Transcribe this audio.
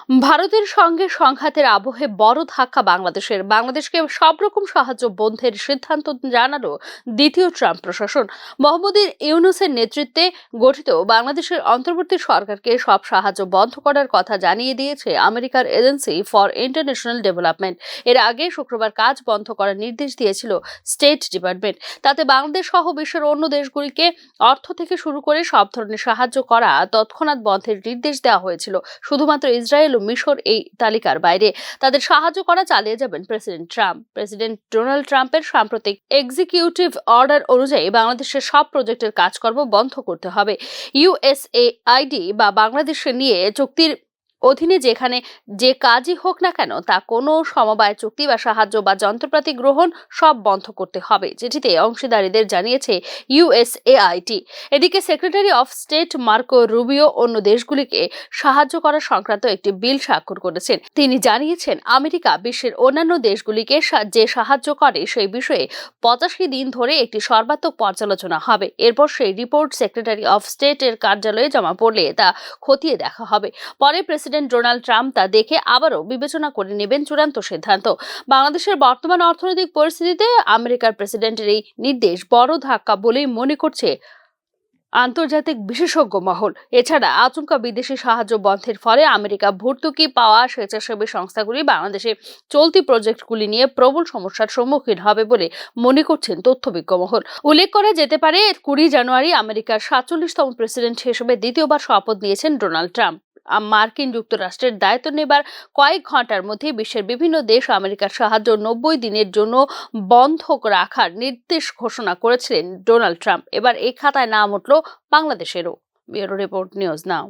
ভারতের সঙ্গে সংঘাতের আবহে বড় ধাক্কা বাংলাদেশকে সব রকম সাহায্য বন্ধের সিদ্ধান্ত জানালো দ্বিতীয় ট্রাম্প প্রশাসন। মোহাম্মদ ইউনূসের নেতৃত্বে গঠিত বাংলাদেশের অন্তর্বর্তী সরকারকে সব সাহায্য বন্ধ করার কথা জানিয়ে দিয়েছে আমেরিকার এজেন্সি ফর ইন্টারন্যাশনাল ডেভেলপমেন্ট। এর আগে শুক্রবার কাজ বন্ধ করার নির্দেশ দিয়েছিল স্টেট ডিপার্টমেন্ট। তাতে বাংলাদেশ সহ বিশ্বের অন্য দেশগুলিকে অর্থ থেকে শুরু করে সব ধরনের সাহায্য করা তৎক্ষণাৎ বন্ধের নির্দেশ দেওয়া হয়েছিল। শুধুমাত্র ইসরায়েল ও মিশর এই তালিকার বাইরে। তাদের সাহায্য করা চালিয়ে যাবেন প্রেসিডেন্ট ডোনাল্ড ট্রাম্পের সাম্প্রতিক এক্সিকিউটিভ অর্ডার অনুযায়ী বাংলাদেশের সব প্রজেক্টের কাজকর্ম বন্ধ করতে হবে। ইউএসএআইডি বা বাংলাদেশে নিয়ে চুক্তির অধীনে যেখানে যে কাজই হোক না কেন তা কোনো সমবায় চুক্তি বা সাহায্য বা যন্ত্রপাতি গ্রহণ সব বন্ধ করতে হবে, চিঠিতে অংশীদারদের জানিয়েছে ইউএসএআইডি। এদিকে secretary of state Marco Rubio অন্য দেশগুলিকে সাহায্য করা সংক্রান্ত একটি বিল স্বাক্ষর করেছেন। তিনি জানিয়েছেন, আমেরিকা বিশ্বের অন্যান্য দেশগুলিকে যে সাহায্য করে সেই বিষয়ে 85 দিন ধরে একটি সর্বাত্মক পর্যালোচনা হবে। এরপর সেই রিপোর্ট সেক্রেটারি অফ স্টেট এর কার্যালয়ে জমা পড়লে তা খতিয়ে দেখা হবে। পরে প্রেসিডেন্ট ডোনাল্ড ট্রাম্প তা দেখে আবারও বিবেচনা করে নেবেন চূড়ান্ত সিদ্ধান্ত। বাংলাদেশের বর্তমান অর্থনৈতিক পরিস্থিতিতে আমেরিকার প্রেসিডেন্টের এই নির্দেশ বড় ধাক্কা বলেই মনে করছে আন্তর্জাতিক বিশেষজ্ঞ মহল। এছাড়া আচমকা বিদেশি সাহায্য বন্ধের ফলে আমেরিকা ভর্তুকি পাওয়া স্বেচ্ছাসেবী সংস্থাগুলি বাংলাদেশে চলতি প্রজেক্টগুলি নিয়ে প্রবল সমস্যার সম্মুখীন হবে বলে মনে করছেন তথ্যবিজ্ঞ মহল। উল্লেখ করা যেতে পারে, 20 জানুয়ারি আমেরিকার 47তম প্রেসিডেন্ট হিসেবে দ্বিতীয়বার শপথ নিয়েছেন ডোনাল্ড ট্রাম্প। মার্কিন যুক্তরাষ্ট্রের দায়িত্ব নেবার কয়েক ঘন্টার মধ্যে বিশ্বের বিভিন্ন দেশ আমেরিকার সাহায্য 90 দিনের জন্য বন্ধ রাখার নির্দেশ ঘোষণা করেছিলেন ডোনাল্ড ট্রাম্প। এবার এই খাতায় নাম উঠল বাংলাদেশেরও। ব্যুরো রিপোর্ট, নিউজ নাও।